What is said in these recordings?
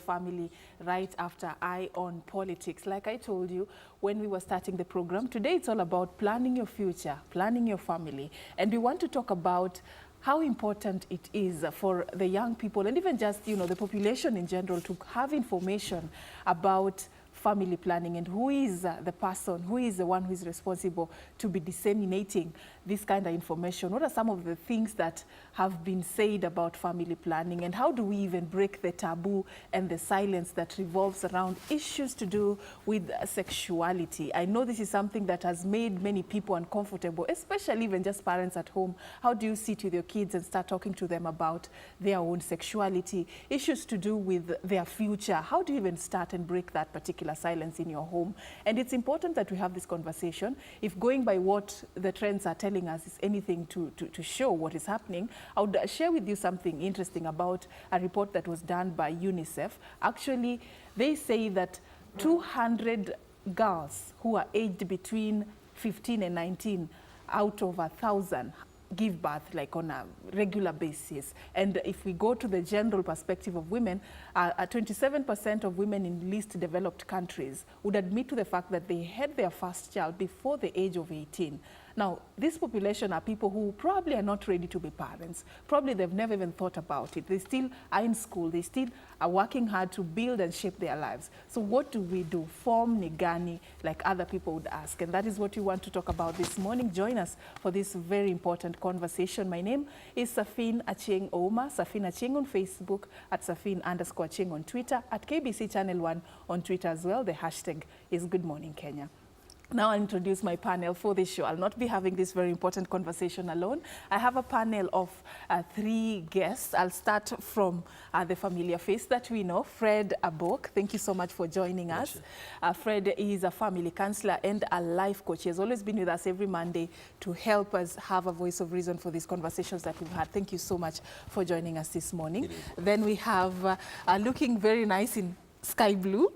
family right after Eye on Politics. Like I told you when we were starting the program, today it's all about planning your future, planning your family. And we want to talk about how important it is for the young people and even just, the population in general to have information about family planning and who is the person, who is the one who is responsible to be disseminating this kind of information. What are some of the things that have been said about family planning, and how do we even break the taboo and the silence that revolves around issues to do with sexuality? I know this is something that has made many people uncomfortable, especially even just parents at home. How do you sit with your kids and start talking to them about their own sexuality, issues to do with their future? How do you even start and break that particular silence in your home? And it's important that we have this conversation. If going by what the trends are telling us is anything to show what is happening, I would share with you something interesting about a report that was done by UNICEF. Actually, they say that 200 girls who are aged between 15 and 19 out of 1,000 give birth like on a regular basis. And if we go to the general perspective of women, 27% of women in least developed countries would admit to the fact that they had their first child before the age of 18. Now, this population are people who probably are not ready to be parents. Probably they've never even thought about it. They still are in school. They still are working hard to build and shape their lives. So what do we do? Form Nigani, like other people would ask. And that is what we want to talk about this morning. Join us for this very important conversation. My name is Safin Achieng Ouma, Safin Achieng on Facebook, at Safin_Achieng on Twitter, at KBC Channel 1 on Twitter as well. The hashtag is Good Morning Kenya. Now I'll introduce my panel for this show. I'll not be having this very important conversation alone. I have a panel of 3 guests. I'll start from the familiar face that we know, Fred Abok. Thank you so much for joining us. Fred is a family counselor and a life coach. He has always been with us every Monday to help us have a voice of reason for these conversations that we've had. Thank you so much for joining us this morning. Then we have looking very nice in sky blue.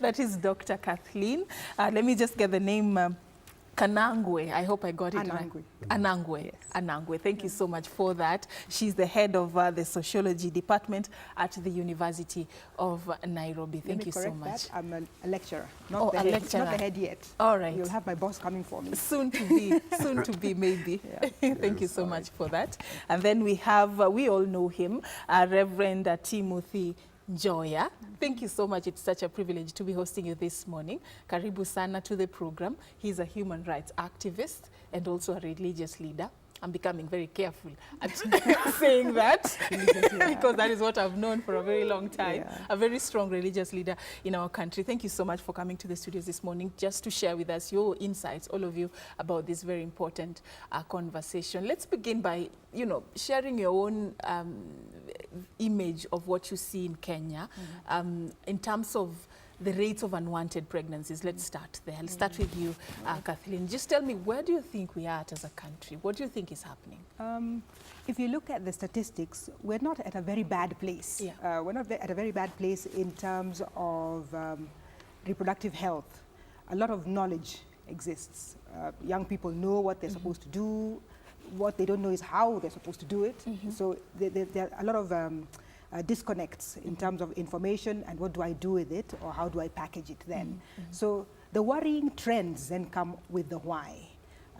That is Dr. Kathleen. Let me just get the name Kanangwe. I hope I got it right. Anangwe. Yes. Anangwe. Thank you so much for that. She's the head of the sociology department at the University of Nairobi. Thank you so much. That. I'm a lecturer, not the head, not the head yet. All right. You'll have my boss coming for me. Soon to be maybe. Yeah. Thank you so much for that. And then we have, we all know him, Reverend Timothy Njoya. Thank you so much. It's such a privilege to be hosting you this morning. Karibu sana to the program. He's a human rights activist and also a religious leader. I'm becoming very careful at saying that because that is what I've known for a very long time. Yeah. A very strong religious leader in our country. Thank you so much for coming to the studios this morning just to share with us your insights, all of you, about this very important conversation. Let's begin by, sharing your own image of what you see in Kenya in terms of the rates of unwanted pregnancies. Let's start there. I'll start with you, Kathleen. Just tell me, where do you think we are at as a country? What do you think is happening? If you look at the statistics, we're not at a very bad place. Yeah. We're not at a very bad place in terms of reproductive health. A lot of knowledge exists. Young people know what they're supposed to do. What they don't know is how they're supposed to do it. So there are a lot of disconnects in terms of information and what do I do with it or how do I package it then. So the worrying trends then come with the why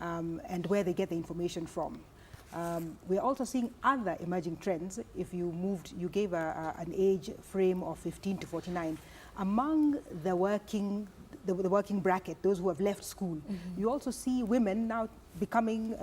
and where they get the information from. We're also seeing other emerging trends. If you gave an age frame of 15 to 49. Among the working bracket, those who have left school, you also see women now becoming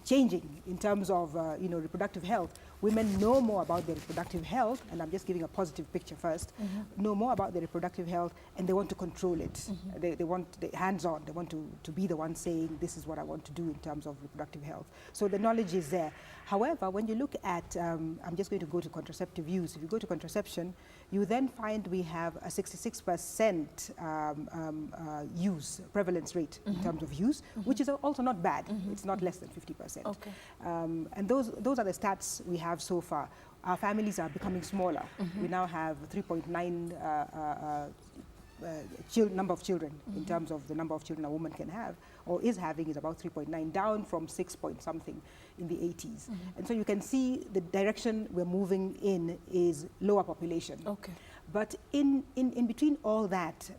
changing in terms of reproductive health. Women know more about their reproductive health, and I'm just giving a positive picture first, know more about their reproductive health, and they want to control it. They want hands-on. They want to be the one saying, this is what I want to do in terms of reproductive health. So the knowledge is there. However, when you look at, I'm just going to go to contraceptive use. If you go to contraception, you then find we have a 66% prevalence rate in terms of use, which is also not bad. It's not less than 50%. Okay. And those are the stats we have so far. Our families are becoming smaller. We now have 3.9 number of children in terms of the number of children a woman can have or is having is about 3.9, down from 6 point something in the 80s. And so you can see the direction we're moving in is lower population. Okay. But in between all that,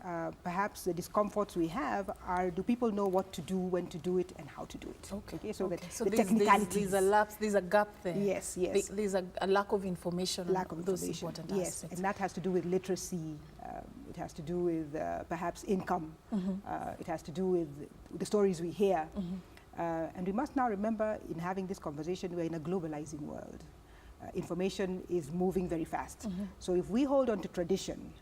perhaps the discomforts we have are, do people know what to do, when to do it, and how to do it? Okay. So, so the technicalities. There's a gap there. Yes, yes. There's a lack of information. Lack of those information. important yes, aspects. and that has to do with literacy. It has to do with perhaps income. It has to do with the stories we hear. And we must now remember, in having this conversation, we're in a globalizing world. Information is moving very fast. So if we hold on to tradition,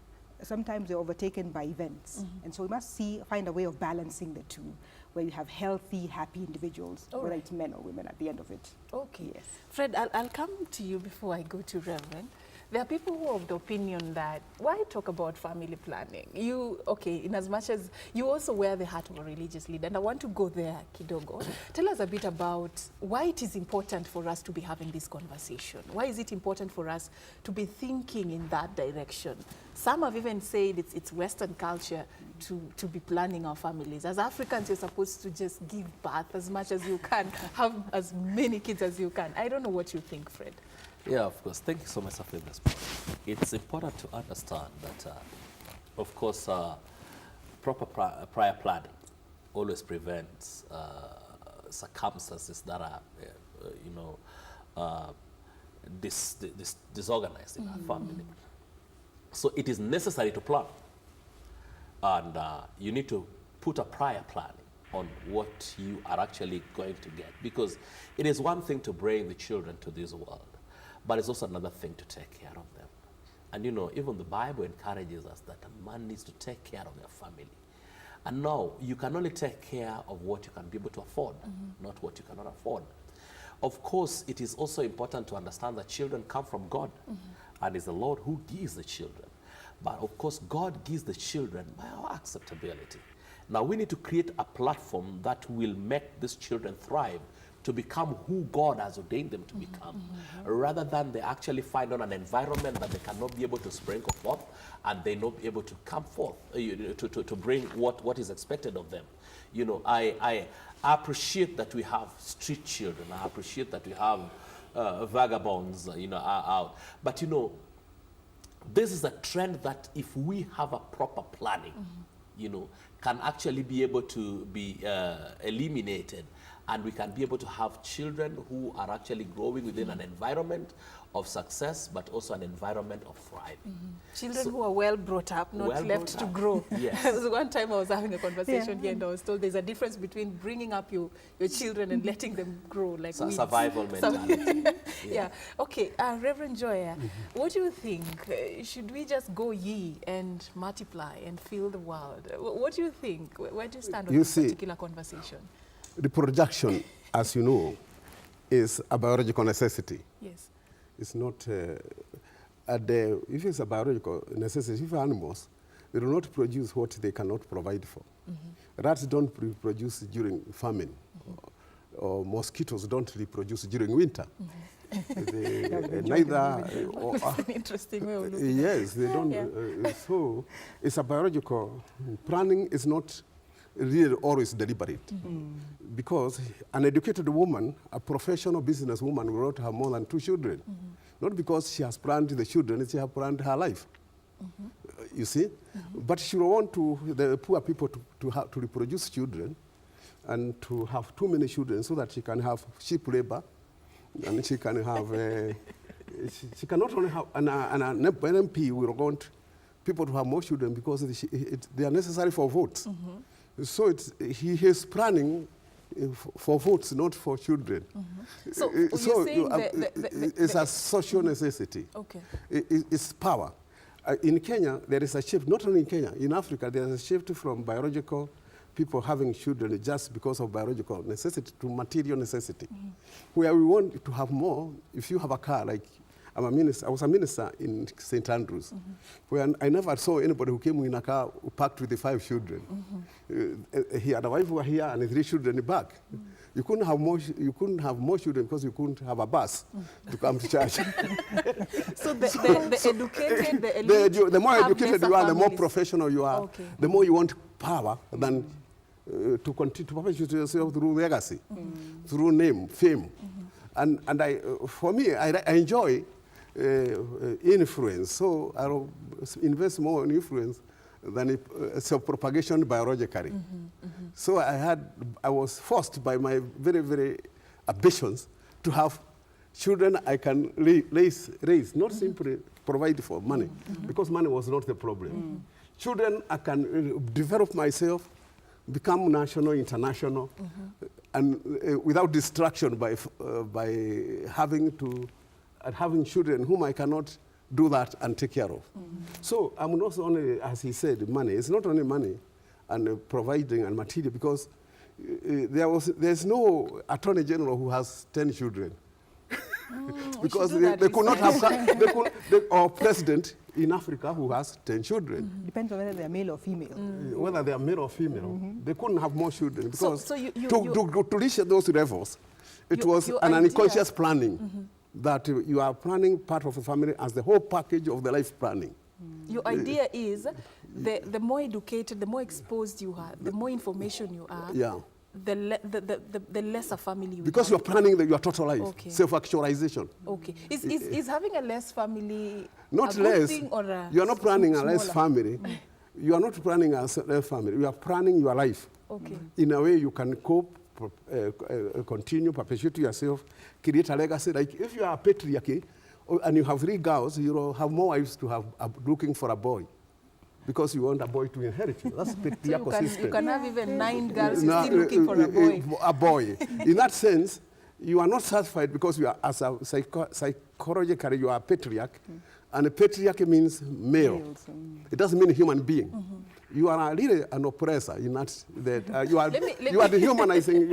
sometimes they're overtaken by events. And so we must find a way of balancing the two, where you have healthy, happy individuals, whether it's men or women at the end of it. Okay. Yes. Fred, I'll come to you before I go to Reverend. There are people who are of the opinion that, why talk about family planning? In as much as you also wear the hat of a religious leader, and I want to go there, Kidogo. Tell us a bit about why it is important for us to be having this conversation. Why is it important for us to be thinking in that direction? Some have even said it's Western culture to be planning our families. As Africans, you're supposed to just give birth as much as you can, have as many kids as you can. I don't know what you think, Fred. Yeah, of course. Thank you so much for this point. It's important to understand that, of course, proper prior planning always prevents circumstances that are, disorganized in our family. So it is necessary to plan, and you need to put a prior planning on what you are actually going to get, because it is one thing to bring the children to this world, but it's also another thing to take care of them. And even the Bible encourages us that a man needs to take care of their family. And now, you can only take care of what you can be able to afford, not what you cannot afford. Of course, it is also important to understand that children come from God, and it's the Lord who gives the children. But of course, God gives the children by our acceptability. Now, we need to create a platform that will make these children thrive, to become who God has ordained them to become, rather than they actually find on an environment that they cannot be able to sprinkle forth, and they not be able to come forth to bring what is expected of them. I appreciate that we have street children. I appreciate that we have vagabonds, out. But this is a trend that if we have a proper planning, can actually be able to be eliminated. And we can be able to have children who are actually growing within an environment of success, but also an environment of thriving. Children who are well brought up, not left to grow. Yes. One time I was having a conversation here, and I was told there's a difference between bringing up your children and letting them grow like weeds. Survival mentality. Yeah. Okay, Reverend Joya, what do you think? Should we just go ye and multiply and fill the world? What do you think? Where do you stand on this particular conversation? Reproduction, as you know, is a biological necessity. Yes. It's not, if it's a biological necessity, if animals, they do not produce what they cannot provide for. Rats don't reproduce during famine, or mosquitoes don't reproduce during winter. Neither. That's an interesting way of looking at it. Yes, they don't. So it's a biological. Planning is not really always deliberate, because an educated woman, a professional businesswoman, will not have more than 2 children. Not because she has planned the children, she has planned her life. You see? But she will want the poor people to reproduce children, and to have too many children so that she can have cheap labor, and she can have, she can not only have, an MP will want people to have more children because they are necessary for votes. So he is planning for votes, not for children. So it's a social necessity. Okay. It's power. In Kenya, there is a shift, not only in Kenya, in Africa, there is a shift from biological people having children just because of biological necessity to material necessity. Where we want to have more, if you have a car, like I was a minister in St. Andrews, where I never saw anybody who came in a car packed with the 5 children. He had a wife who were here and 3 children back. You couldn't have more children because you couldn't have a bus to come to church. So the educated, the elite, the more educated you are, the more professional you are, the more you want power than to continue to perpetuate yourself through legacy, through name, fame. And for me, I enjoy influence. So I'll invest more in influence than propagation biologically. So I was forced by my very, very ambitions to have children I can raise, not simply provide for money, because money was not the problem. Children I can develop myself, become national, international, and without distraction by having children whom I cannot do that and take care of. So I'm not only, as he said, money. It's not only money and providing and material, because there's no attorney general who has 10 children. Because they could not have, or president in Africa who has 10 children. Depends on whether they're male or female. Whether they are male or female, they couldn't have more children, because to reach those levels, it was an unconscious planning. That you are planning part of the family as the whole package of the life planning. Your idea is the more educated, the more exposed you are, the more information you are, the lesser family you because you are planning your total life, self-actualization. Okay. Is having a less family not a less, good thing, or you are not planning a less smaller family. You are not planning a less family. You are planning your life. Okay. In a way you can cope, continue, perpetuate yourself, create a legacy. Like if you are a patriarchy and you have 3 girls, you will have more wives to have looking for a boy, because you want a boy to inherit you. That's patriarchal system. You can have even 9 girls still looking for a boy. A boy. In that sense, you are not satisfied because you are, as a psychologically, you are a patriarch, and a patriarch means male. It doesn't mean human being. You are really an oppressor in that you are dehumanizing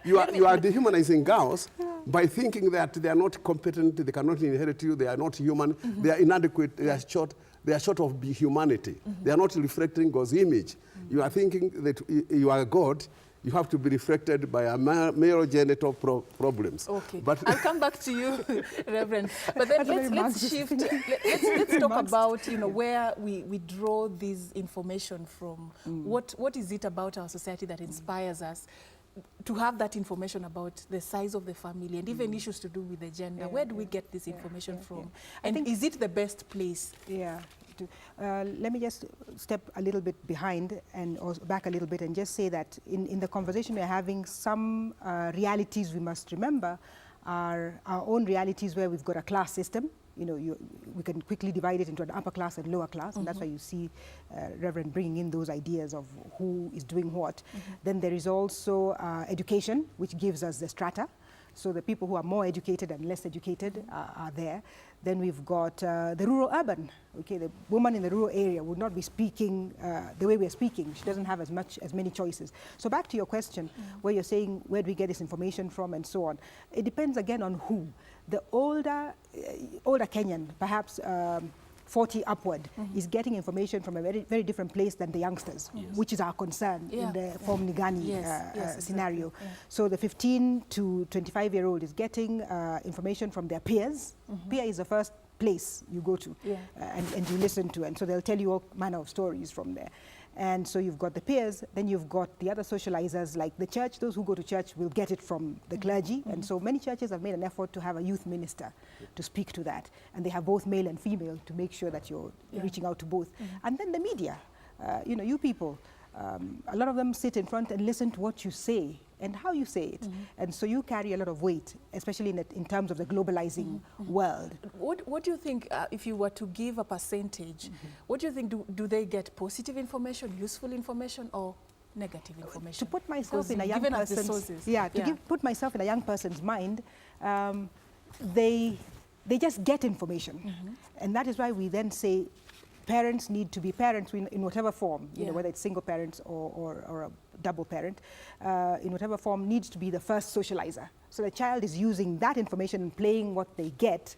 you are dehumanizing girls by thinking that they are not competent, they cannot inherit you, they are not human, they are inadequate, they are short of humanity. They are not reflecting God's image. You are thinking that you are God. You have to be reflected by a male genital problems. Okay, but I'll come back to you, Reverend. But then let's shift. Let's talk about where we draw this information from. What is it about our society that inspires us to have that information about the size of the family and even issues to do with the gender? Where do we get this information from? And is it the best place? Let me just step a little bit behind and also back a little bit and just say that in the conversation we're having, some realities we must remember are our own realities, where we've got a class system. We can quickly divide it into an upper class and lower class, and that's why you see Reverend bringing in those ideas of who is doing what. Then there is also education, which gives us the strata. So the people who are more educated and less educated are there. Then we've got the rural-urban. Okay, the woman in the rural area would not be speaking the way we are speaking. She doesn't have as many choices. So back to your question, where you're saying, where do we get this information from and so on? It depends again on who. The older Kenyan, perhaps 40 upward, is getting information from a very, very different place than the youngsters, which is our concern in the Form Nigani scenario. So the 15 to 25-year-old is getting information from their peers. Peer is the first place you go to and you listen to, and so they'll tell you all manner of stories from there. And so you've got the peers, then you've got the other socializers like the church. Those who go to church will get it from the clergy. And so many churches have made an effort to have a youth minister to speak to that. And they have both male and female to make sure that you're reaching out to both. And then the media, you people, a lot of them sit in front and listen to what you say and how you say it. And so you carry a lot of weight, especially in terms of the globalizing world. What do you think, if you were to give a percentage, what do you think, do they get positive information, useful information, or negative information? To put myself in a young person's, put myself in a young person's mind, they just get information. And that is why we then say parents need to be parents in whatever form, whether it's single parents or a double parent, in whatever form, needs to be the first socializer. So the child is using that information and playing what they get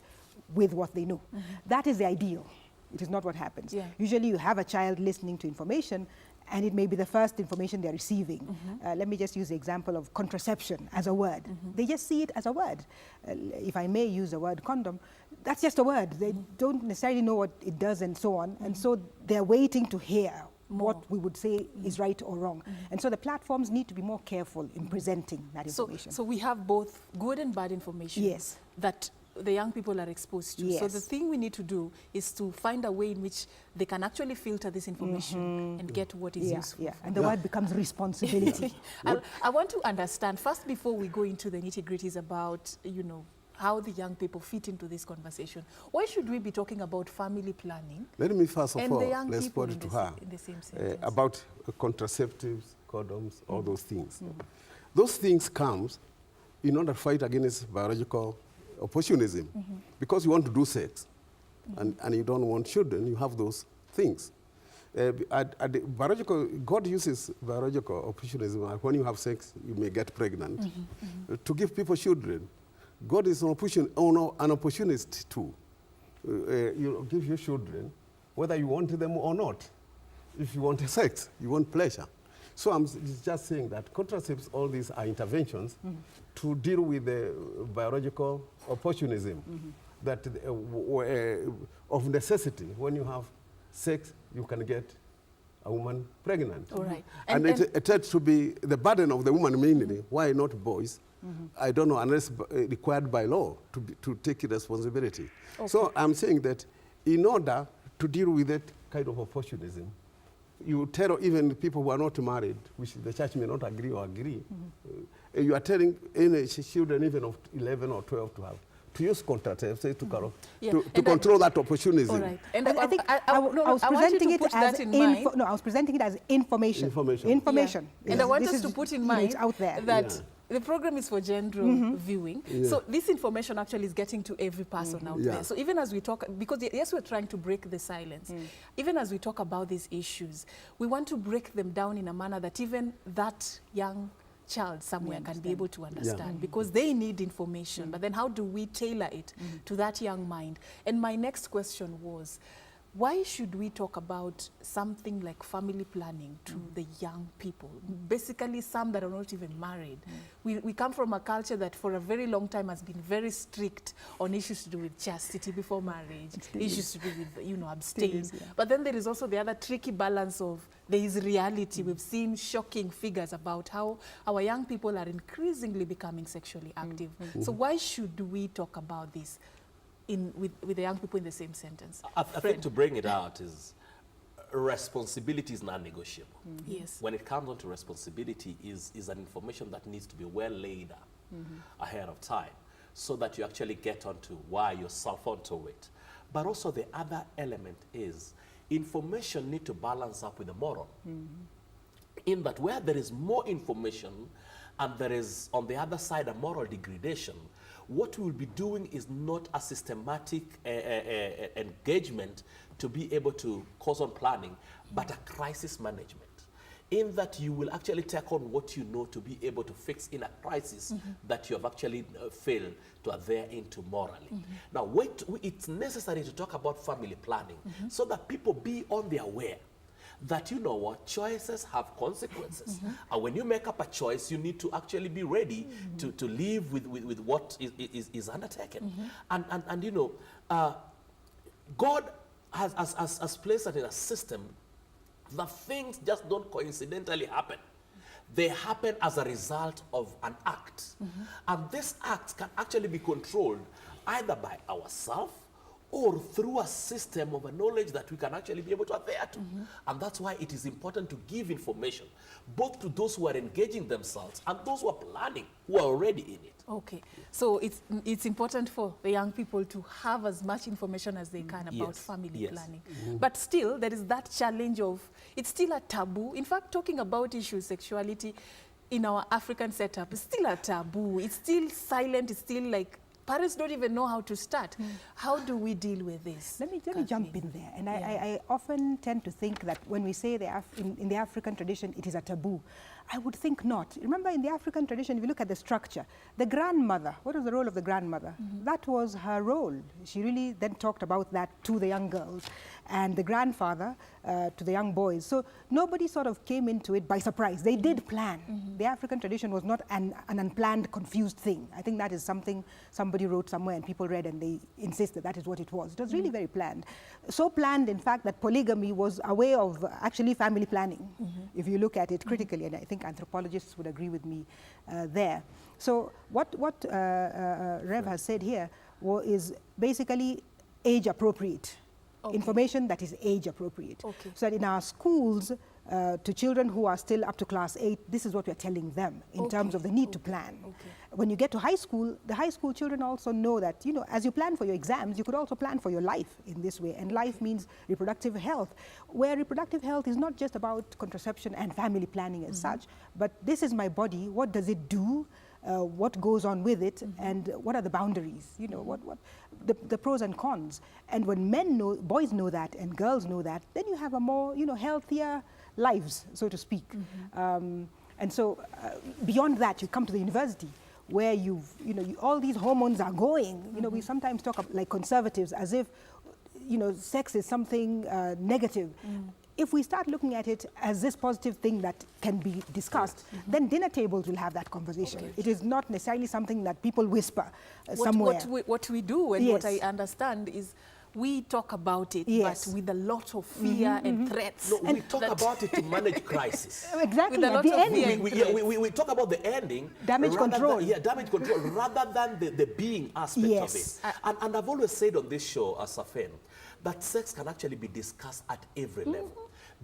with what they know. That is the ideal. It is not what happens. Usually you have a child listening to information, and it may be the first information they're receiving. Let me just use the example of contraception as a word. They just see it as a word. If I may use the word condom, that's just a word. They don't necessarily know what it does and so on. And so they're waiting to hear what we would say is right or wrong. And so the platforms need to be more careful in presenting that information. So we have both good and bad information that the young people are exposed to. Yes. So the thing we need to do is to find a way in which they can actually filter this information and get what is useful. Yeah, and the word becomes responsibility. I want to understand, first, before we go into the nitty-gritties about, you know, how the young people fit into this conversation, why should we be talking about family planning? Let me first of and all, the young let's people put in it to the her in the same sentence? about contraceptives, condoms, all those things. Those things comes in order to fight against biological opportunism. Because you want to do sex and you don't want children, you have those things. God uses biological opportunism. When you have sex, you may get pregnant. To give people children, God is an opportunist too. You give your children, whether you want them or not. If you want sex, you want pleasure. So I'm just saying that contraceptives, all these are interventions to deal with the biological opportunism that of necessity. When you have sex, you can get a woman pregnant. All right. And it tends to be the burden of the woman mainly. Why not boys? I don't know, unless required by law to take responsibility. Okay. So I'm saying that in order to deal with that kind of opportunism, you tell even people who are not married, which the church may not agree or agree, you are telling any children even of 11 or 12 to use contraceptives to control that opportunism. All right. And I think I was presenting it as I was presenting it as information. Information. Yeah. And I want us to put in mind out there that the program is for general viewing. So this information actually is getting to every person out there. So even as we talk, because yes, we're trying to break the silence. Even as we talk about these issues, we want to break them down in a manner that even that young child somewhere can be able to understand because they need information. But then how do we tailor it to that young mind? And my next question was, why should we talk about something like family planning to the young people? Basically, some that are not even married. We come from a culture that for a very long time has been very strict on issues to do with chastity before marriage, issues to do with, you know, abstain. But then there is also the other tricky balance of there is reality. We've seen shocking figures about how our young people are increasingly becoming sexually active. So why should we talk about this with the young people in the same sentence? I think to bring it out is responsibility is non-negotiable. Yes. When it comes on to responsibility is an information that needs to be well laid up ahead of time so that you actually get onto why yourself onto it. But also the other element is information need to balance up with the moral. In that where there is more information and there is on the other side a moral degradation, what we will be doing is not a systematic engagement to be able to cause on planning, but a crisis management. In that you will actually take on what you know to be able to fix in a crisis that you have actually failed to adhere into morally. Now, it's necessary to talk about family planning so that people be on their way that, you know what, choices have consequences. And when you make up a choice, you need to actually be ready to live with what is undertaken. And you know, God has placed it in a system that things just don't coincidentally happen. They happen as a result of an act. And this act can actually be controlled either by ourselves or through a system of a knowledge that we can actually be able to adhere to. And that's why it is important to give information, both to those who are engaging themselves and those who are planning, who are already in it. Okay, so it's important for the young people to have as much information as they can about family planning. But still, there is that challenge of, it's still a taboo. In fact, talking about issues, sexuality in our African setup is still a taboo. It's still silent, it's still like, parents don't even know how to start. How do we deal with this? Let me jump in there. And I often tend to think that when we say in the African tradition, it is a taboo, I would think not. Remember, in the African tradition, if you look at the structure, the grandmother, what was the role of the grandmother? That was her role. She really then talked about that to the young girls, and the grandfather to the young boys. So nobody sort of came into it by surprise. They did plan. The African tradition was not an unplanned, confused thing. I think that is something somebody wrote somewhere and people read and they insisted that is what it was. It was really very planned. So planned, in fact, that polygamy was a way of actually family planning, if you look at it critically, and I think anthropologists would agree with me there. So what Rev has said here, is basically age appropriate. Okay. Information that is age appropriate. Okay. So that in our schools, to children who are still up to class 8, this is what we're telling them in terms of the need to plan. Okay. When you get to high school, the high school children also know that, you know, as you plan for your exams, you could also plan for your life in this way. And life means reproductive health, where reproductive health is not just about contraception and family planning as such, but this is my body, what does it do? What goes on with it, and what are the boundaries, you know, what the pros and cons. And when boys know that and girls know that, then you have a more, you know, healthier lives, so to speak. And so beyond that, you come to the university where all these hormones are going. You know, we sometimes talk like conservatives as if, you know, sex is something negative. If we start looking at it as this positive thing that can be discussed, then dinner tables will have that conversation. Okay. It is not necessarily something that people whisper somewhere. What we do and what I understand is we talk about it, but with a lot of fear and threats. No, we talk about it to manage crisis. Exactly. With a lot the of ending. We talk about the ending. Damage control. Damage control, rather than the being aspect of it. And I've always said on this show, as a fan, that sex can actually be discussed at every level,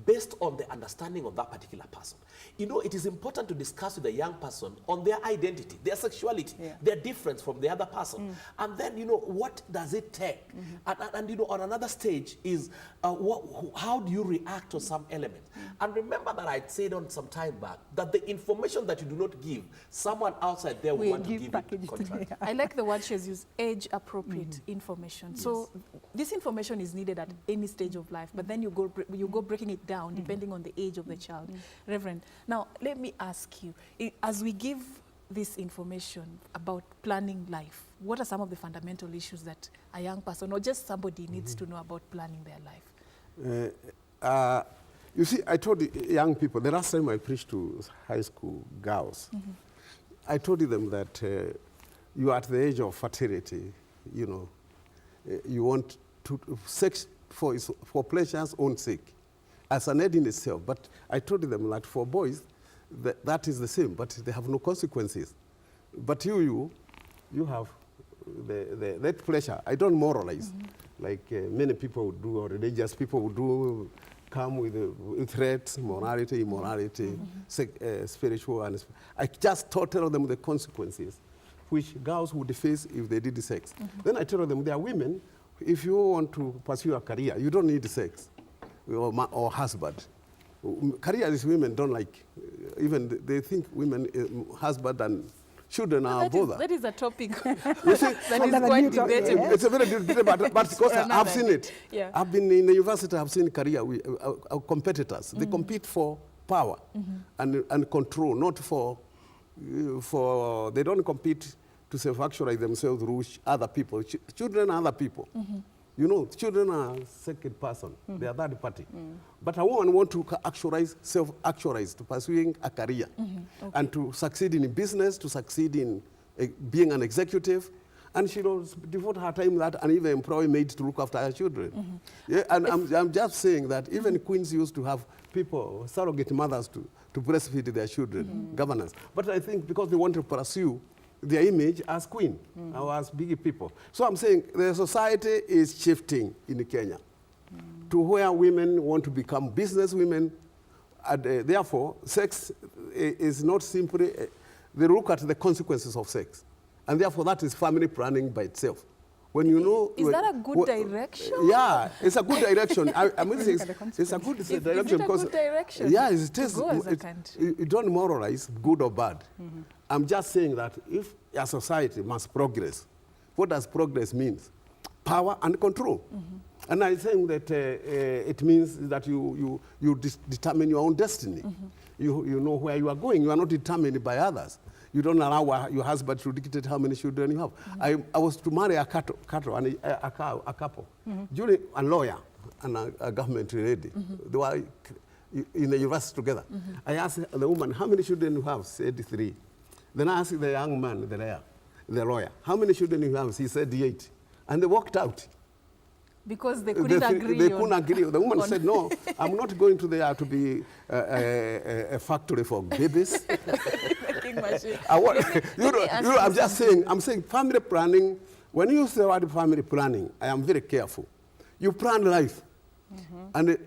based on the understanding of that particular person. You know, it is important to discuss with a young person on their identity, their sexuality, their difference from the other person. And then, you know, what does it take? And you know, on another stage is how do you react to some elements? And remember that I said on some time back that the information that you do not give, someone outside there will want to give it contrary. I like the word she has used, age-appropriate information. Yes. So this information is needed at any stage of life, but then you go breaking it down depending on the age of the child. Reverend, now let me ask you, as we give this information about planning life, what are some of the fundamental issues that a young person or just somebody needs to know about planning their life? You see, I told the young people, the last time I preached to high school girls, I told them that you are at the age of fertility, you know, you want to sex for pleasure's own sake, as an end in itself. But I told them that for boys, that is the same, but they have no consequences. But you have that pleasure. I don't moralize, like many people would do, or religious people would do, come with threats, morality, immorality, spiritual. And I just tell them the consequences, which girls would face if they did sex. Then I tell them, there are women, if you want to pursue a career, you don't need sex or husband. Careers women don't like, even they think women, husband and children are bother. That is a topic you see, that is quite debatable. It's a very debatable, but because I've seen it. Yeah. I've been in the university, I've seen career, our competitors. They compete for power and control, not for, they don't compete to self-actualize themselves through other people. Children are other people. You know, children are second person. They are third party. But a woman wants to actualize, self-actualize, to pursuing a career and to succeed in business, to succeed in being an executive. And she does devote her time that and even employ maids to look after her children. Yeah, and I'm just saying that even queens used to have people, surrogate mothers to breastfeed their children, governors. But I think because they want to pursue their image as queen or as big people. So I'm saying the society is shifting in Kenya to where women want to become business women. And, therefore, sex is not simply, they look at the consequences of sex. And therefore, that is family planning by itself. When you know... Is that a good direction? Yeah, it's a good direction. I mean, it's a good direction. Is it a good direction? Yeah, it is. To go as a country? You don't moralize good or bad. I'm just saying that if a society must progress, what does progress mean? Power and control. And I think that it means that you determine your own destiny. You know where you are going. You are not determined by others. You don't allow your husband to dictate how many children you have. I was to marry a couple. During a lawyer and a government lady. They were in the university together. I asked the woman, how many children you have? She said 3. Then I asked the young man, the lawyer, how many children you have? He said 8. And they walked out. Because they couldn't agree. They couldn't agree. The woman said, no, I'm not going to there to be a factory for babies. I'm just saying, family planning When you use the word family planning, I am very careful. You plan life. And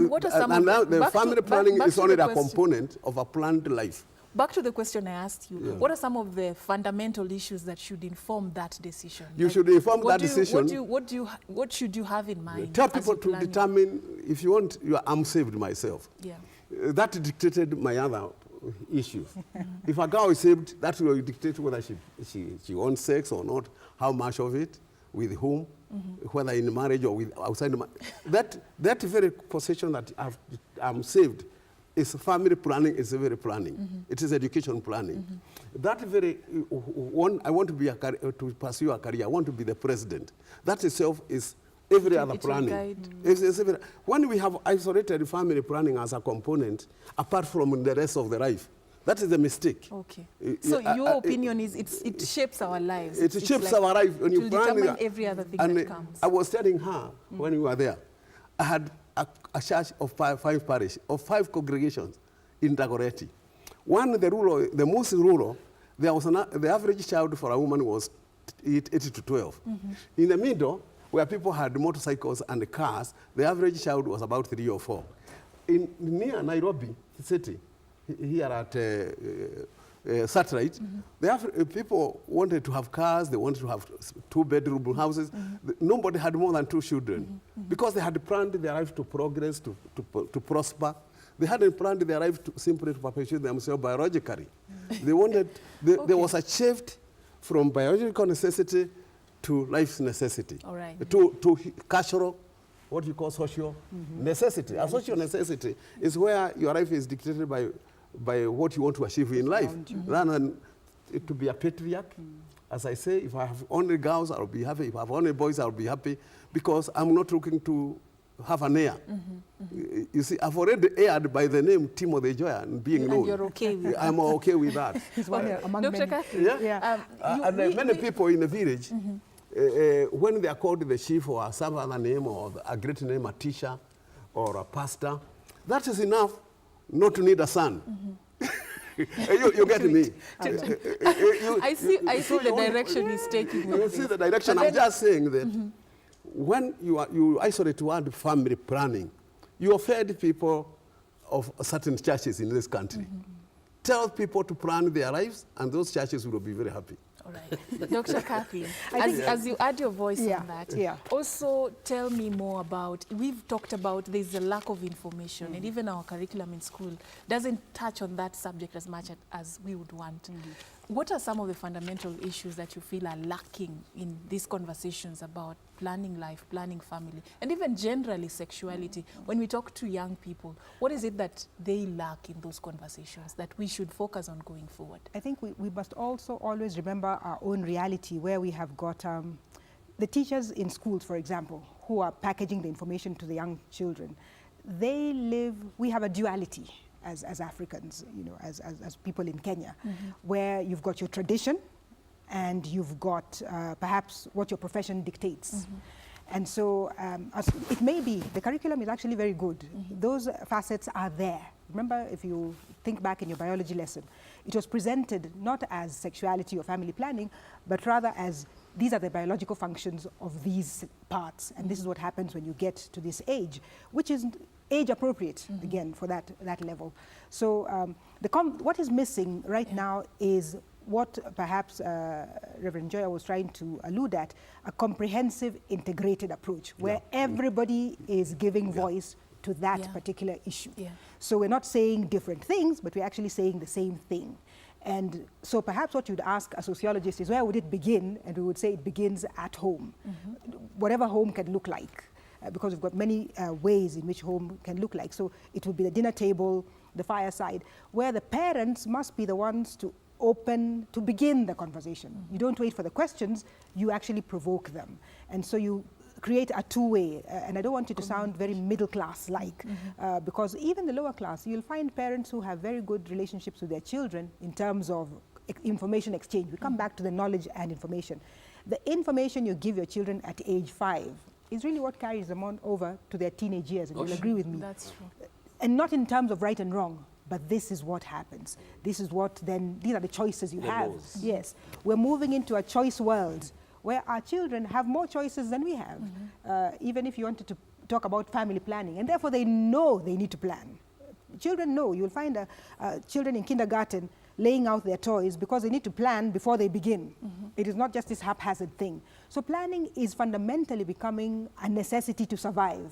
what are some of the family planning is only a component of a planned life. Back to the question I asked you, what are some of the fundamental issues that should inform that decision? You should inform that decision. What should you have in mind? Tell people to determine, if you want, I'm saved myself. Yeah. That dictated my other issues. If a girl is saved, that will dictate whether she wants sex or not, how much of it, with whom, whether in marriage or with outside the marriage. That very position that I'm saved is family planning, is very planning. It is education planning. That very one, I want to be to pursue a career. I want to be the president. That itself is every other planning. When we have isolated family planning as a component, apart from the rest of the life, that is a mistake. Okay. So your opinion is it shapes our lives. It shapes our life. When you plan determine every other thing that comes. I was telling her when we were there, I had a church of five parish, of 5 congregations in Dagoretti. One, the most rural, there was the average child for a woman was 8 to 12. In the middle, where people had motorcycles and cars, the average child was about 3 or 4. Near Nairobi city, here at Satellite, people wanted to have cars, they wanted to have 2-bedroom houses. Nobody had more than 2 children because they had planned their life to progress, to prosper. They hadn't planned their life simply to perpetuate themselves biologically. They wanted, there was a shift from biological necessity to life's necessity, to cultural, what you call social necessity. A social necessity is where your life is dictated by what you want to achieve in life, rather than to be a patriarch. As I say, if I have only girls, I'll be happy. If I have only boys, I'll be happy, because I'm not looking to have an heir. You see, I've already aired by the name Timothy Joya and being known. And you're okay with that. I'm okay with that. He's one among Dr. many. Kathy, Many people in the village, when they are called the chief or some other name or a great name, a teacher or a pastor, that is enough not to need a son. You get me? I see the direction he's taking. You see the direction. I'm just saying that when you isolate one family planning, you offend people of certain churches in this country. Tell people to plan their lives, and those churches will be very happy. All right. Dr. Kathy, as you add your voice on that, also tell me more about, we've talked about there's a lack of information, and even our curriculum in school doesn't touch on that subject as much as we would want. What are some of the fundamental issues that you feel are lacking in these conversations about planning life, planning family, and even generally sexuality? When we talk to young people, what is it that they lack in those conversations that we should focus on going forward? I think we must also always remember our own reality, where we have got the teachers in schools, for example, who are packaging the information to the young children. We have a duality as Africans, as people in Kenya, where you've got your tradition and you've got perhaps what your profession dictates. And so it may be, the curriculum is actually very good. Those facets are there. Remember, if you think back in your biology lesson, it was presented not as sexuality or family planning, but rather as these are the biological functions of these parts, and this is what happens when you get to this age, which is age appropriate, again, for that level. So what is missing right now is what perhaps Reverend Joya was trying to allude at, a comprehensive, integrated approach, where everybody is giving voice to that particular issue. So we're not saying different things, but we're actually saying the same thing. And so perhaps what you'd ask a sociologist is, where would it begin? And we would say it begins at home, whatever home can look like, because we've got many ways in which home can look like. So it would be the dinner table, the fireside, where the parents must be the ones to begin the conversation. You don't wait for the questions, you actually provoke them. And so you create a two-way, and I don't want you to sound very middle class-like, because even the lower class, you'll find parents who have very good relationships with their children in terms of information exchange. We come back to the knowledge and information. The information you give your children at age 5 is really what carries them on over to their teenage years, and you'll agree with me. That's true. And not in terms of right and wrong, but this is what happens. This is what then, these are the choices you have. Yes. We're moving into a choice world where our children have more choices than we have, even if you wanted to talk about family planning, and therefore they know they need to plan. Children know. You'll find children in kindergarten laying out their toys because they need to plan before they begin. It is not just this haphazard thing. So planning is fundamentally becoming a necessity to survive.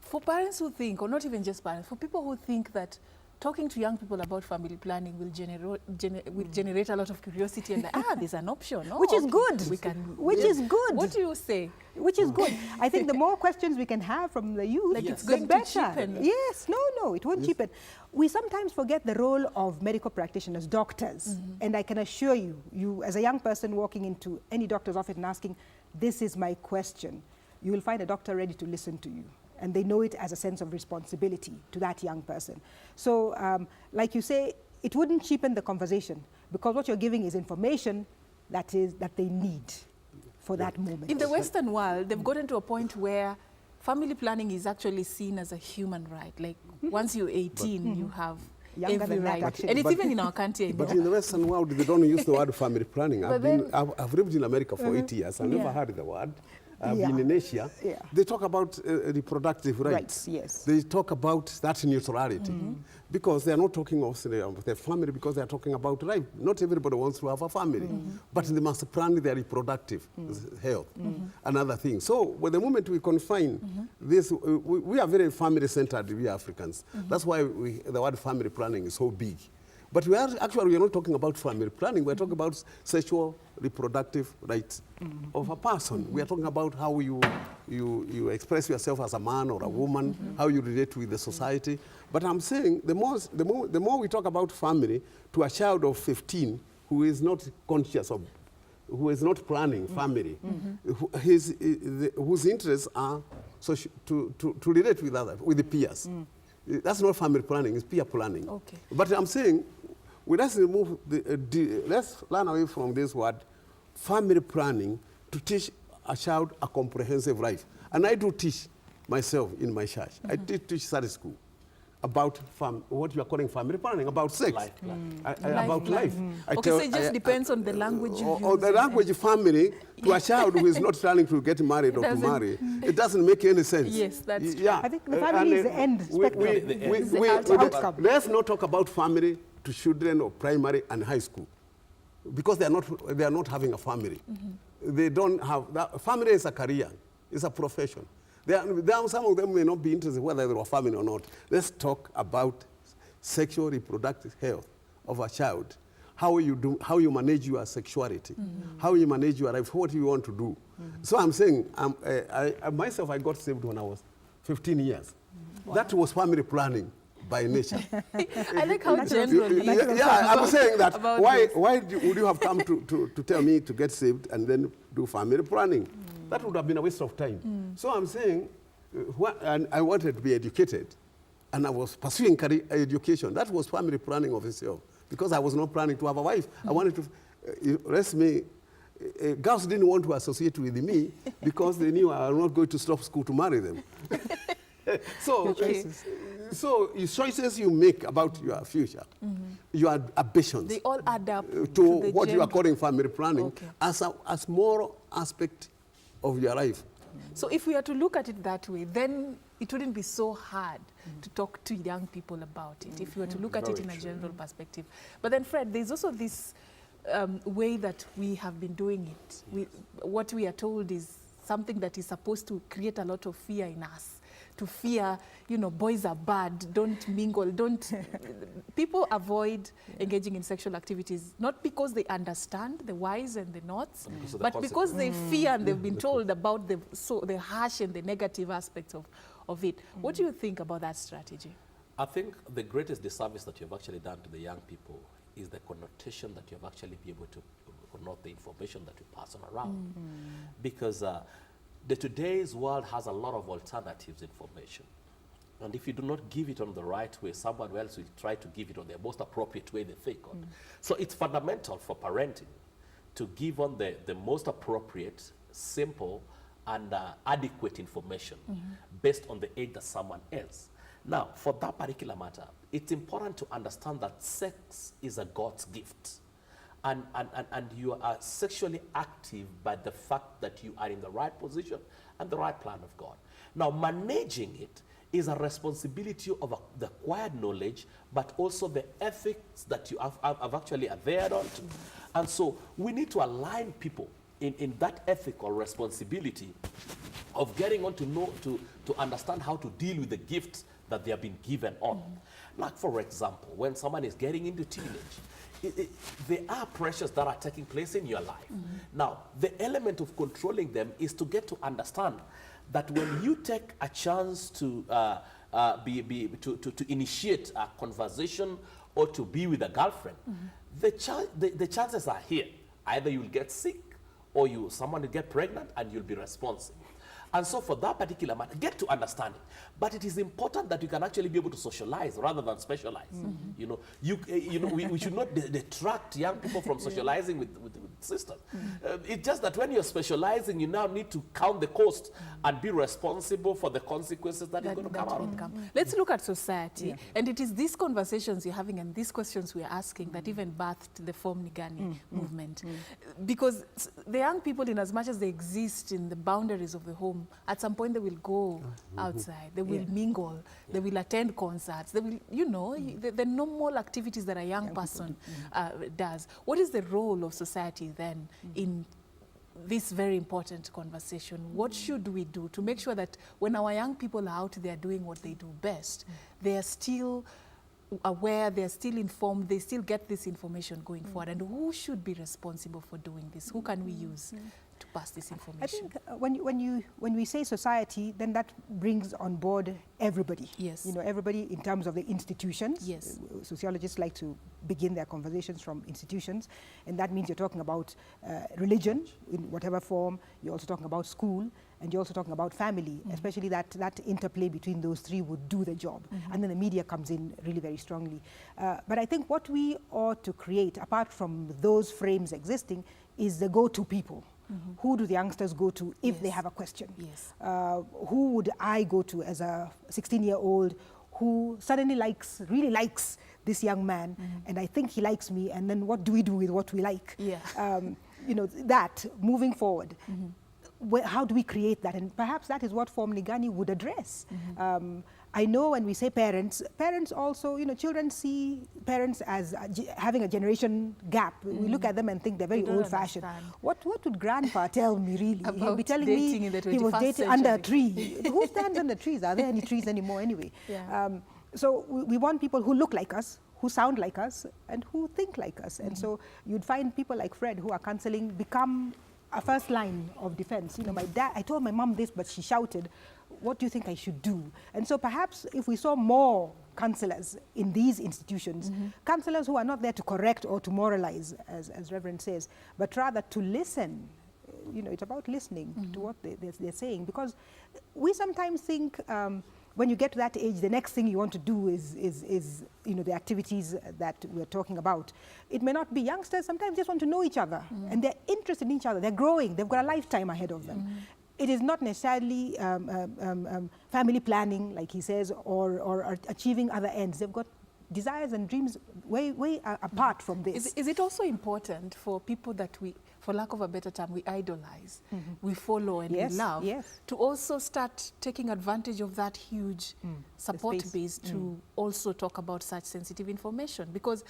For parents who think, or not even just parents, for people who think that talking to young people about family planning will generate a lot of curiosity and there's an option. Oh, which is good. Which is good. What do you say? Which is good. I think the more questions we can have from the youth, like it's the going better. to cheapen. Yes, no, it won't cheapen. We sometimes forget the role of medical practitioners, doctors. And I can assure you, you as a young person walking into any doctor's office and asking, this is my question, you will find a doctor ready to listen to you. And they know it as a sense of responsibility to that young person. So, like you say, it wouldn't cheapen the conversation because what you're giving is information that they need for that moment. In the Western world, they've gotten to a point where family planning is actually seen as a human right. Like once you're 18, you have Younger every than that, right. actually. And it's even in our country. But in the Western world, they don't use the word family planning. I've lived in America for 8 years. I've never heard the word. I've been in Asia. They talk about reproductive rights. Yes. They talk about that neutrality. Because they are not talking of their family, because they are talking about life. Not everybody wants to have a family. But they must plan their reproductive health and other things. So, with the moment we confine this, we are very family-centered, we Africans. That's why the word family planning is so big. But we are not talking about family planning. We're talking about sexual reproductive rights of a person. We are talking about how you express yourself as a man or a woman, how you relate with the society. But I'm saying the more we talk about family to a child of 15 who is not conscious of, who is not planning family, whose interests are to relate with others, with the peers. That's not family planning, it's peer planning. Okay. But I'm saying, let's remove let's learn away from this word, family planning, to teach a child a comprehensive life. And I do teach myself in my church. I teach Sunday school about what you are calling family planning, about sex, about life. Okay, so it just depends on the language you use. Or the language family to a child who is not planning to get married or to marry. It doesn't make any sense. Yes, that's true. Yeah. I think the family is the end spectrum. Let's not talk about family to children of primary and high school, because they are not having a family. They don't have that. Family is a career, it's a profession. Some of them may not be interested whether they are family or not. Let's talk about sexual reproductive health of a child. How you manage your sexuality, how you manage your life, what you want to do. So I'm saying, myself, I got saved when I was 15 years. Wow. That was family planning by nature. I like how general. I'm saying that. Why would you have come to tell me to get saved and then do family planning? That would have been a waste of time. So I'm saying, and I wanted to be educated, and I was pursuing career education. That was family planning of itself, because I was not planning to have a wife. I wanted to rest me. Girls didn't want to associate with me because they knew I was not going to stop school to marry them. So choices you make about your future, your ambitions, they all add up to what you are calling family planning as a moral aspect of your life. So if we are to look at it that way, then it wouldn't be so hard to talk to young people about it, if you were to look at it in a general perspective. But then, Fred, there's also this way that we have been doing it. What we are told is something that is supposed to create a lot of fear in us. To fear, boys are bad, don't mingle, people avoid engaging in sexual activities, not because they understand the whys and the nots, but because they fear and they've been told about the harsh and the negative aspects of it. What do you think about that strategy? I think the greatest disservice that you've actually done to the young people is the connotation that you've actually been able to connote the information that you pass on around. Because today's world has a lot of alternatives information. And if you do not give it on the right way, someone else will try to give it on the most appropriate way they think on. So it's fundamental for parenting to give on the most appropriate, simple, and adequate information based on the age that someone is. Now, for that particular matter, it's important to understand that sex is a God's gift. and you are sexually active by the fact that you are in the right position and the right plan of God. Now, managing it is a responsibility of the acquired knowledge, but also the ethics that you have actually adhered on to. And so we need to align people in that ethical responsibility of getting on to know, to understand how to deal with the gifts that they have been given on. Like, for example, when someone is getting into teenage, there are pressures that are taking place in your life. Now, the element of controlling them is to get to understand that when you take a chance to initiate a conversation or to be with a girlfriend, the chances are here. Either you'll get sick or someone will get pregnant and you'll be responsible. And so for that particular matter, get to understand it. But it is important that you can actually be able to socialize rather than specialize. You know, we should not detract young people from socializing with sisters. It's just that when you're specializing, you now need to count the cost and be responsible for the consequences that are going to come out of it. Let's look at society. And it is these conversations you're having and these questions we're asking that even birthed the Form Nigani movement. Because the young people, in as much as they exist in the boundaries of the home, at some point they will go outside, they will mingle, they will attend concerts, they will, you know, the normal activities that a young person does. What is the role of society then in this very important conversation? What should we do to make sure that when our young people are out there doing what they do best, they are still aware, they're still informed, they still get this information going forward? And who should be responsible for doing this? Who can we use to pass this information? I think when we say society, then that brings on board everybody. Yes. You know, everybody in terms of the institutions. Yes. Sociologists like to begin their conversations from institutions, and that means you're talking about religion in whatever form. You're also talking about school, and you're also talking about family, especially that interplay between those three would do the job. And then the media comes in really very strongly. But I think what we ought to create, apart from those frames existing, is the go-to people. Who do the youngsters go to if they have a question? Yes. Who would I go to as a 16-year-old who suddenly really likes this young man, and I think he likes me, and then what do we do with what we like? Yeah. You know, that moving forward, how do we create that? And perhaps that is what Form Nigani would address. I know when we say parents also, you know, children see parents as having a generation gap. We look at them and think they're very old-fashioned. What would Grandpa tell me, really? He'll be telling me he was dating under a tree. Who stands under trees? Are there any trees anymore anyway? Yeah. So we want people who look like us, who sound like us, and who think like us. And so you'd find people like Fred who are counseling become a first line of defense. You know, my dad, I told my mom this, but she shouted, what do you think I should do? And so perhaps if we saw more counselors in these institutions, counselors who are not there to correct or to moralize, as Reverend says, but rather to listen. You know, it's about listening to what they're saying, because we sometimes think when you get to that age, the next thing you want to do is you know, the activities that we're talking about. It may not be youngsters, sometimes just want to know each other, and they're interested in each other, they're growing, they've got a lifetime ahead of them. It is not necessarily family planning, like he says, or achieving other ends. They've got desires and dreams way apart from this. Is it also important for people that we, for lack of a better term, we idolize, we follow and we love, to also start taking advantage of that huge support base to also talk about such sensitive information? Because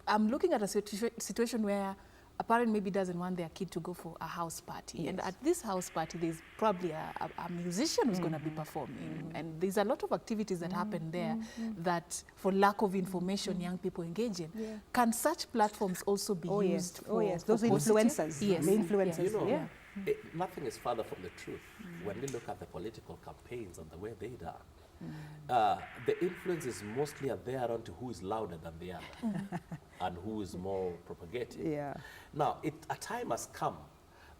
I'm looking at a situation where a parent maybe doesn't want their kid to go for a house party. And at this house party, there's probably a musician who's going to be performing. And there's a lot of activities that happen there that, for lack of information, young people engage in. Can such platforms also be used for those influencers, the influencers. You know, nothing is further from the truth. When we look at the political campaigns and the way they done, the influence is mostly there onto who is louder than the other and who is more propagative. Now, a time has come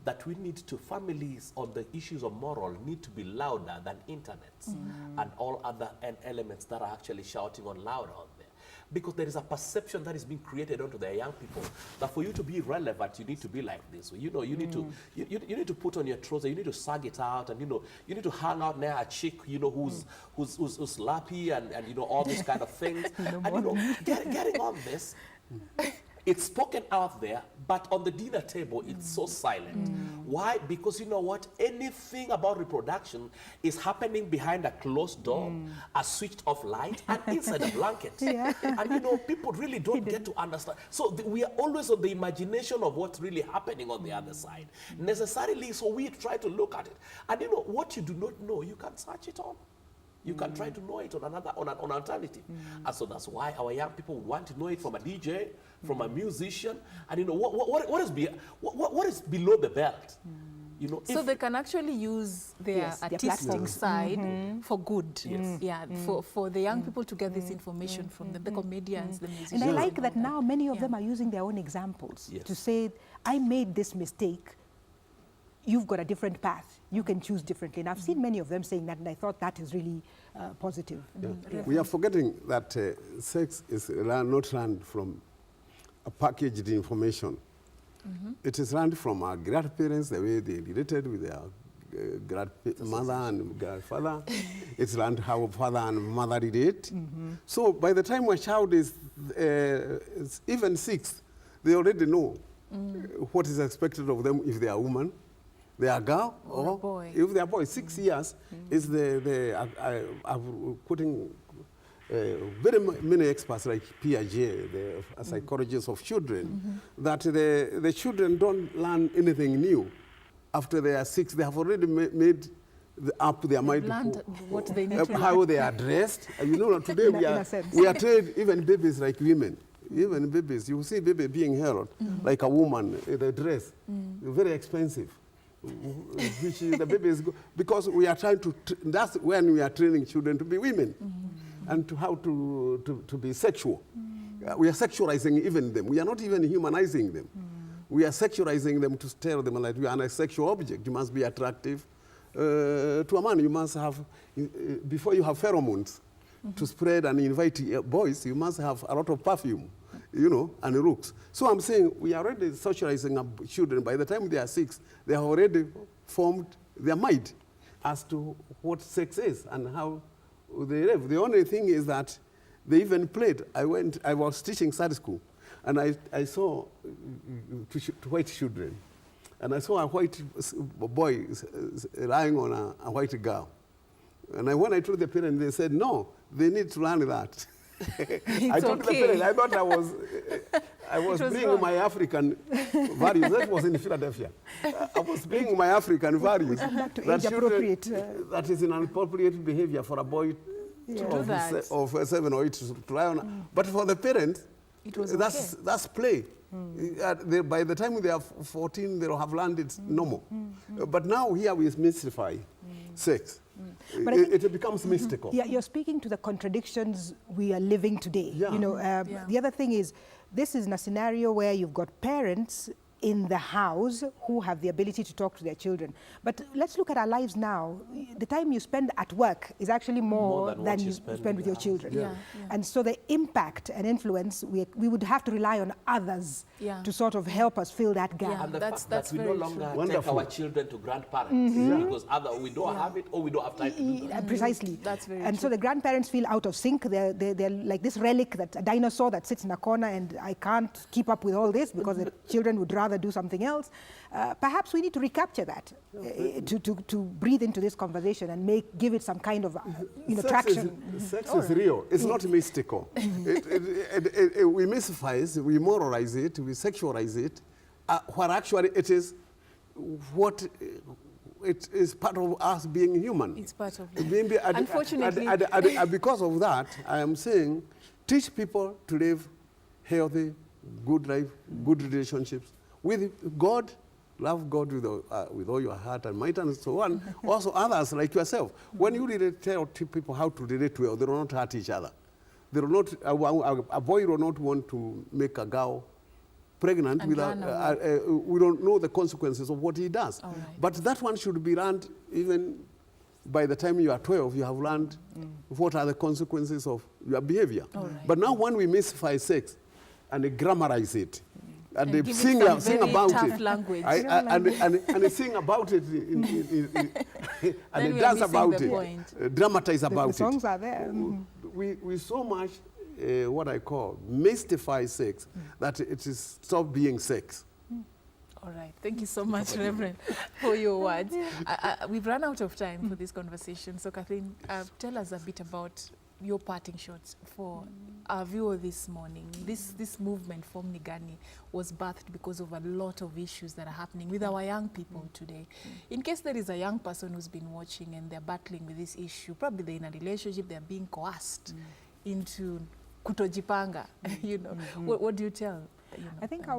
that we need to, families on the issues of moral need to be louder than internets and all other elements that are actually shouting on louder out there. Because there is a perception that is being created onto their young people that for you to be relevant, you need to be like this. You know, you need to you need to put on your trouser, you need to sag it out, and you know, you need to hang out near a chick, you know, who's slappy and you know, all these kind of things. And you know, getting on this It's spoken out there, but on the dinner table, it's so silent. Why? Because you know what? Anything about reproduction is happening behind a closed door, a switched off light, and inside a blanket. And you know, people really don't get to understand. So we are always on the imagination of what's really happening on the other side. Necessarily, so we try to look at it. And you know, what you do not know, you can search it on. You can try to know it on an alternative. And so that's why our young people want to know it from a DJ, from a musician, and you know, what is below the belt? You know, so they can actually use their artistic side for good. Yeah, for the young people to get this information from the comedians, the musicians. And I like that now many of them are using their own examples to say, I made this mistake. You've got a different path. You can choose differently. And I've seen many of them saying that, and I thought that is really positive. We are forgetting that sex is not learned from a packaged information. It is learned from our grandparents, the way they related with their grandmother and grandfather. It's learned how father and mother relate. So by the time a child is even 6, they already know what is expected of them if they are a woman, they are a girl, or boy. If they are boy. 6 years is putting very many experts like Piaget, the psychologists of children, that the children don't learn anything new. After they are 6, they have already made up their mind what they need to how they are dressed. You know, today we are trained, even babies like women. Even babies, you see baby being held like a woman, the dress, very expensive. Which the baby is because we are trying to, that's when we are training children to be women and to how to be sexual. We are sexualizing even them. We are not even humanizing them. We are sexualizing them to tell them like you are a sexual object. You must be attractive. To a man, you must have, before you have pheromones to spread and invite boys, you must have a lot of perfume, you know, and looks. So I'm saying we are already socializing our children. By the time they are 6, they have already formed their mind as to what sex is and how they live. The only thing is that they even played. I was teaching Sunday school, and I saw to white children, and I saw a white boy lying on a white girl. And when I told the parents, they said, no, they need to learn that. I told the parents, I thought I was bringing my African values. That was in Philadelphia. I was bringing my African values. That is inappropriate behavior for a boy of 7 or 8 to lie on. But for the parents, that's play. By the time they are 14, they'll have learned it's normal. But now here we mystify sex. But it becomes mystical. Yeah, you're speaking to the contradictions we are living today. You know, the other thing is, this is in a scenario where you've got parents in the house who have the ability to talk to their children. But let's look at our lives now. The time you spend at work is actually more than you spend with your children. And so the impact and influence, we would have to rely on others to sort of help us fill that gap. And the fact that we no longer take our children to grandparents because either we don't have it or we don't have time to do that. Precisely. That's very and true. So the grandparents feel out of sync. They're like this relic, that a dinosaur that sits in a corner, and I can't keep up with all this because the children would rather do something else. Perhaps we need to recapture that, to breathe into this conversation and give it some kind of traction. Sex is real. It's not mystical. We mystify it, we moralize it, we sexualize it, what actually it is, what it is part of us being human. It's part of it. Unfortunately. Because of that, I am saying, teach people to live healthy, good life, good relationships with God. Love God with all your heart and might and so on. Also others like yourself. When you really tell people how to relate well, they will not hurt each other. They will not, a boy will not want to make a girl pregnant without, we don't know the consequences of what he does. Right. But that one should be learned even by the time you are 12, you have learned what are the consequences of your behavior. Right. But now when we mystify sex and they grammarize it, and they sing about it, language. And they sing about it, and they dance about it, dramatize about it. The songs are there. We so much what I call mystify sex, that it is stop being sex. All right. Thank you so much, Reverend, for your words. We've run out of time for this conversation. So, Kathleen, tell us a bit about your parting shots for our viewer this morning. This movement, Form Nigani, was birthed because of a lot of issues that are happening with our young people today. In case there is a young person who's been watching and they're battling with this issue, probably they're in a relationship, they're being coerced into kutojipanga, you know. What do you tell? You know, I think I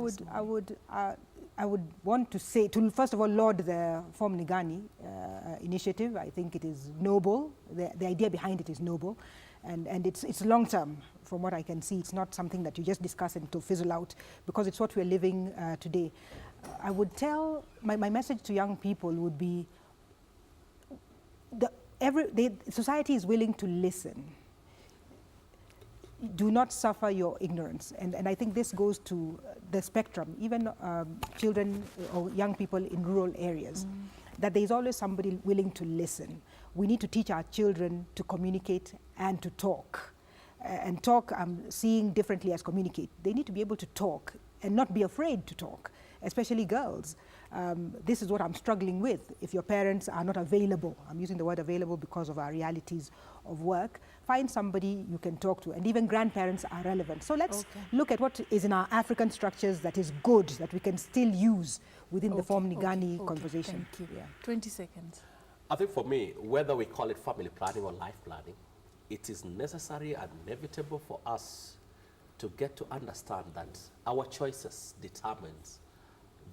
would want to say, to first of all laud the Form Nigani initiative. I think it is noble. The idea behind it is noble, and it's long term. From what I can see, it's not something that you just discuss and to fizzle out, because it's what we're living today. I would tell my message to young people would be: society is willing to listen. Do not suffer your ignorance. And I think this goes to the spectrum, even children or young people in rural areas, that there is always somebody willing to listen. We need to teach our children to communicate and to talk. And talk, seeing differently as communicate. They need to be able to talk and not be afraid to talk, especially girls. This is what I'm struggling with. If your parents are not available, I'm using the word available because of our realities of work, find somebody you can talk to, and even grandparents are relevant. So let's look at what is in our African structures that is good, that we can still use within the Form Nigani conversation. Thank you. Yeah. 20 seconds. I think for me, whether we call it family planning or life planning, it is necessary and inevitable for us to get to understand that our choices determines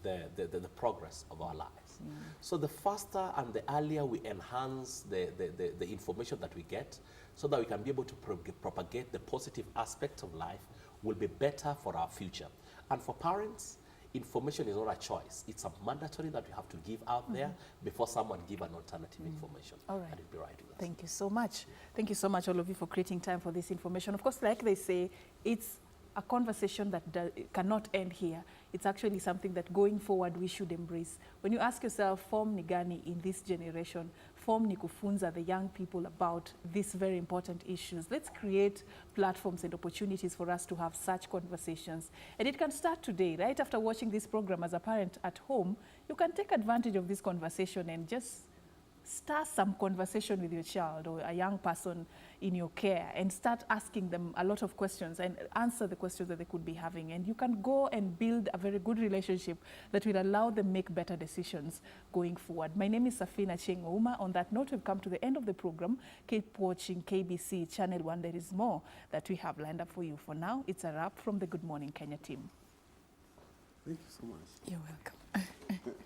the progress of our lives. So the faster and the earlier we enhance the information that we get, so that we can be able to propagate the positive aspects of life, will be better for our future. And for parents, information is not a choice. It's a mandatory that we have to give out there before someone give an alternative information. All right. And it'll be right with us. Thank you so much. Thank you so much, all of you, for creating time for this information. Of course, like they say, it's a conversation that cannot end here. It's actually something that going forward we should embrace. When you ask yourself, Form Nigani in this generation, Form Nikufunza the young people about these very important issues. Let's create platforms and opportunities for us to have such conversations. And it can start today, right after watching this program as a parent at home. You can take advantage of this conversation and just start some conversation with your child or a young person in your care, and start asking them a lot of questions and answer the questions that they could be having. And you can go and build a very good relationship that will allow them make better decisions going forward. My name is Safina Chengouma. On that note, we've come to the end of the program. Keep watching KBC Channel 1. There is more that we have lined up for you. For now, it's a wrap from the Good Morning Kenya team. Thank you so much. You're welcome.